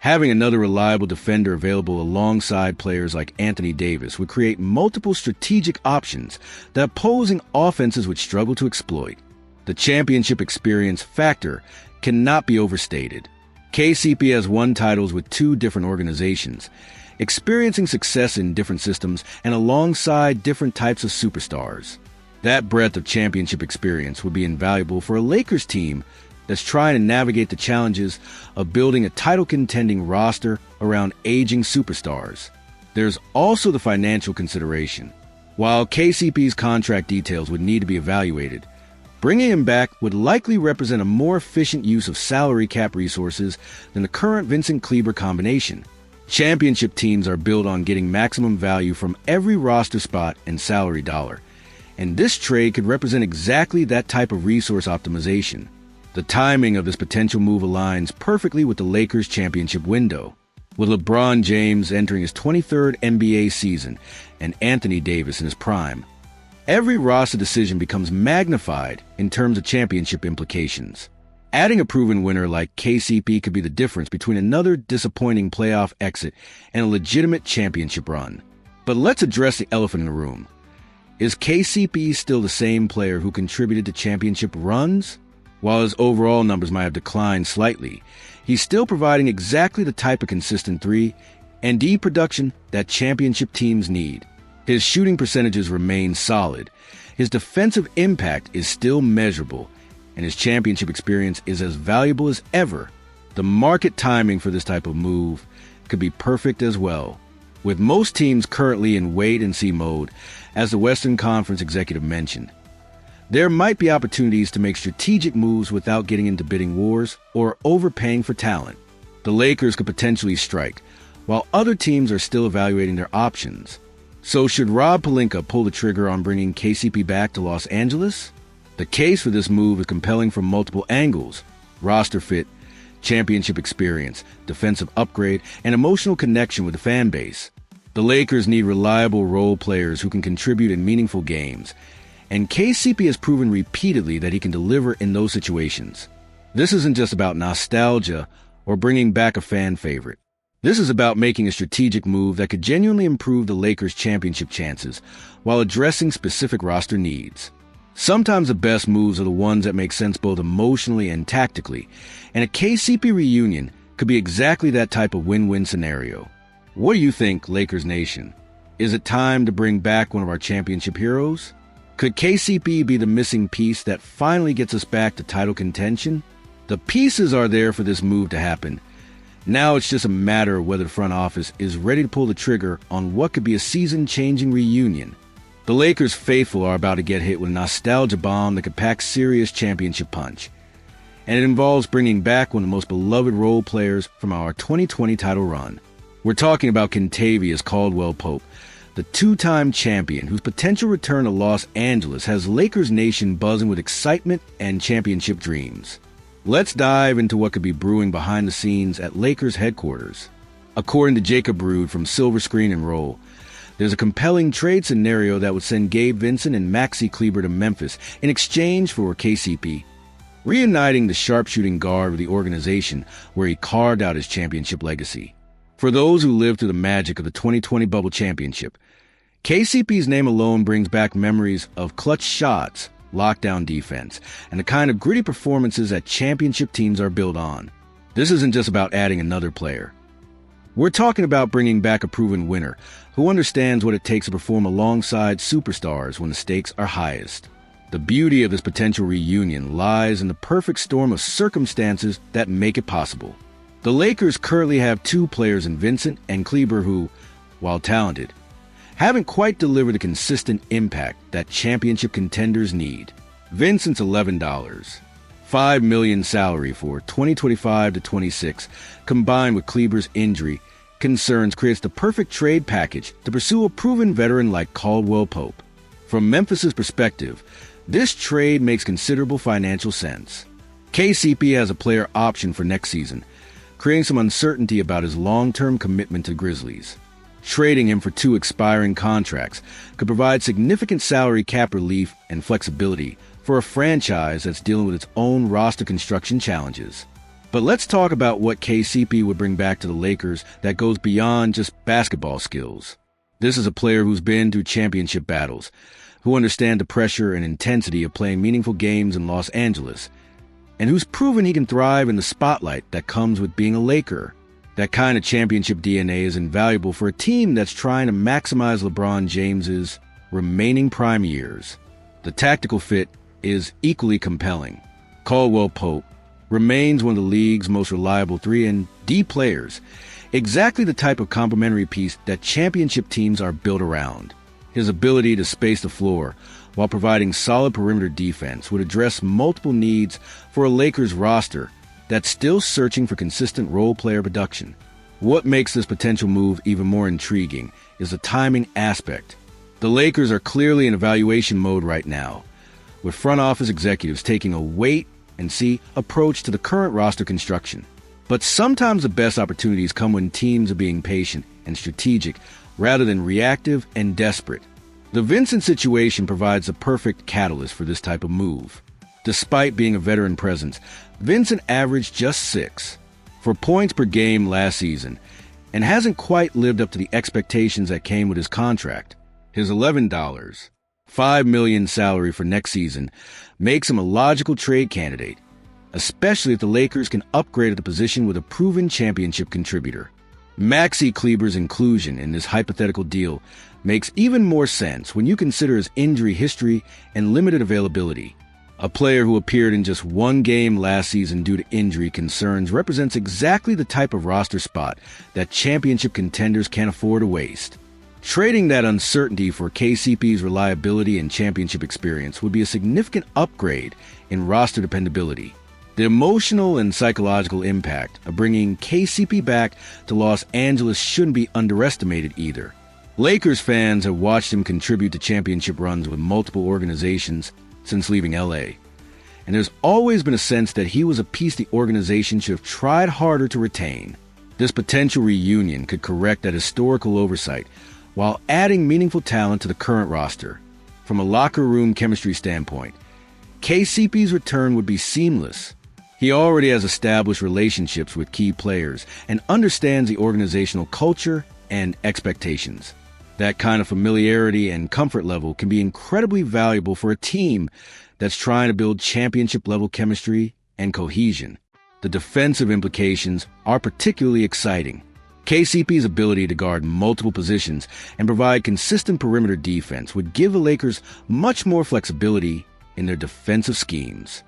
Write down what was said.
Having another reliable defender available alongside players like Anthony Davis would create multiple strategic options that opposing offenses would struggle to exploit. The championship experience factor cannot be overstated. KCP has won titles with two different organizations, experiencing success in different systems and alongside different types of superstars. That breadth of championship experience would be invaluable for a Lakers team that's trying to navigate the challenges of building a title-contending roster around aging superstars. There's also the financial consideration. While KCP's contract details would need to be evaluated, bringing him back would likely represent a more efficient use of salary cap resources than the current Vincent Kleber combination. Championship teams are built on getting maximum value from every roster spot and salary dollar, and this trade could represent exactly that type of resource optimization. The timing of this potential move aligns perfectly with the Lakers' championship window, with LeBron James entering his 23rd NBA season and Anthony Davis in his prime. Every roster decision becomes magnified in terms of championship implications. Adding a proven winner like KCP could be the difference between another disappointing playoff exit and a legitimate championship run. But let's address the elephant in the room. Is KCP still the same player who contributed to championship runs? While his overall numbers might have declined slightly, he's still providing exactly the type of consistent 3 and D production that championship teams need. His shooting percentages remain solid, his defensive impact is still measurable, and his championship experience is as valuable as ever. The market timing for this type of move could be perfect as well, with most teams currently in wait-and-see mode, as the Western Conference executive mentioned. There might be opportunities to make strategic moves without getting into bidding wars or overpaying for talent. The Lakers could potentially strike, while other teams are still evaluating their options. So should Rob Pelinka pull the trigger on bringing KCP back to Los Angeles? The case for this move is compelling from multiple angles: roster fit, championship experience, defensive upgrade, and emotional connection with the fan base. The Lakers need reliable role players who can contribute in meaningful games, and KCP has proven repeatedly that he can deliver in those situations. This isn't just about nostalgia or bringing back a fan favorite. This is about making a strategic move that could genuinely improve the Lakers' championship chances while addressing specific roster needs. Sometimes the best moves are the ones that make sense both emotionally and tactically, and a KCP reunion could be exactly that type of win-win scenario. What do you think, Lakers Nation? Is it time to bring back one of our championship heroes? Could KCP be the missing piece that finally gets us back to title contention? The pieces are there for this move to happen. Now it's just a matter of whether the front office is ready to pull the trigger on what could be a season-changing reunion. The Lakers faithful are about to get hit with a nostalgia bomb that could pack serious championship punch. And it involves bringing back one of the most beloved role players from our 2020 title run. We're talking about Kentavious Caldwell-Pope, the two-time champion whose potential return to Los Angeles has Lakers Nation buzzing with excitement and championship dreams. Let's dive into what could be brewing behind the scenes at Lakers headquarters. According to Jacob Brood from Silver Screen and Roll, there's a compelling trade scenario that would send Gabe Vincent and Maxi Kleber to Memphis in exchange for KCP, reuniting the sharpshooting guard with the organization where he carved out his championship legacy. For those who lived through the magic of the 2020 Bubble Championship, KCP's name alone brings back memories of clutch shots, lockdown defense, and the kind of gritty performances that championship teams are built on. This isn't just about adding another player. We're talking about bringing back a proven winner who understands what it takes to perform alongside superstars when the stakes are highest. The beauty of this potential reunion lies in the perfect storm of circumstances that make it possible. The Lakers currently have two players in Vincent and Kleber who, while talented, haven't quite delivered the consistent impact that championship contenders need. Vincent's $11, $5 million salary for 2025 to 26, combined with Kleber's injury concerns, creates the perfect trade package to pursue a proven veteran like Caldwell-Pope. From Memphis's perspective, this trade makes considerable financial sense. KCP has a player option for next season, creating some uncertainty about his long-term commitment to Grizzlies. Trading him for two expiring contracts could provide significant salary cap relief and flexibility for a franchise that's dealing with its own roster construction challenges. But let's talk about what KCP would bring back to the Lakers that goes beyond just basketball skills. This is a player who's been through championship battles, who understands the pressure and intensity of playing meaningful games in Los Angeles, and who's proven he can thrive in the spotlight that comes with being a Laker. That kind of championship DNA is invaluable for a team that's trying to maximize LeBron James's remaining prime years. The tactical fit is equally compelling. Caldwell-Pope remains one of the league's most reliable 3 and D players, exactly the type of complementary piece that championship teams are built around. His ability to space the floor while providing solid perimeter defense would address multiple needs for a Lakers roster that's still searching for consistent role player production. What makes this potential move even more intriguing is the timing aspect. The Lakers are clearly in evaluation mode right now, with front office executives taking a wait-and-see approach to the current roster construction. But sometimes the best opportunities come when teams are being patient and strategic rather than reactive and desperate. The Vincent situation provides the perfect catalyst for this type of move. Despite being a veteran presence, Vincent averaged just 6 for points per game last season and hasn't quite lived up to the expectations that came with his contract. His $11.5 million salary for next season makes him a logical trade candidate, especially if the Lakers can upgrade at the position with a proven championship contributor. Maxi Kleber's inclusion in this hypothetical deal makes even more sense when you consider his injury history and limited availability. A player who appeared in just 1 game last season due to injury concerns represents exactly the type of roster spot that championship contenders can't afford to waste. Trading that uncertainty for KCP's reliability and championship experience would be a significant upgrade in roster dependability. The emotional and psychological impact of bringing KCP back to Los Angeles shouldn't be underestimated either. Lakers fans have watched him contribute to championship runs with multiple organizations since leaving LA, and there's always been a sense that he was a piece the organization should have tried harder to retain. This potential reunion could correct that historical oversight while adding meaningful talent to the current roster. From a locker room chemistry standpoint, KCP's return would be seamless. He already has established relationships with key players and understands the organizational culture and expectations. That kind of familiarity and comfort level can be incredibly valuable for a team that's trying to build championship-level chemistry and cohesion. The defensive implications are particularly exciting. KCP's ability to guard multiple positions and provide consistent perimeter defense would give the Lakers much more flexibility in their defensive schemes.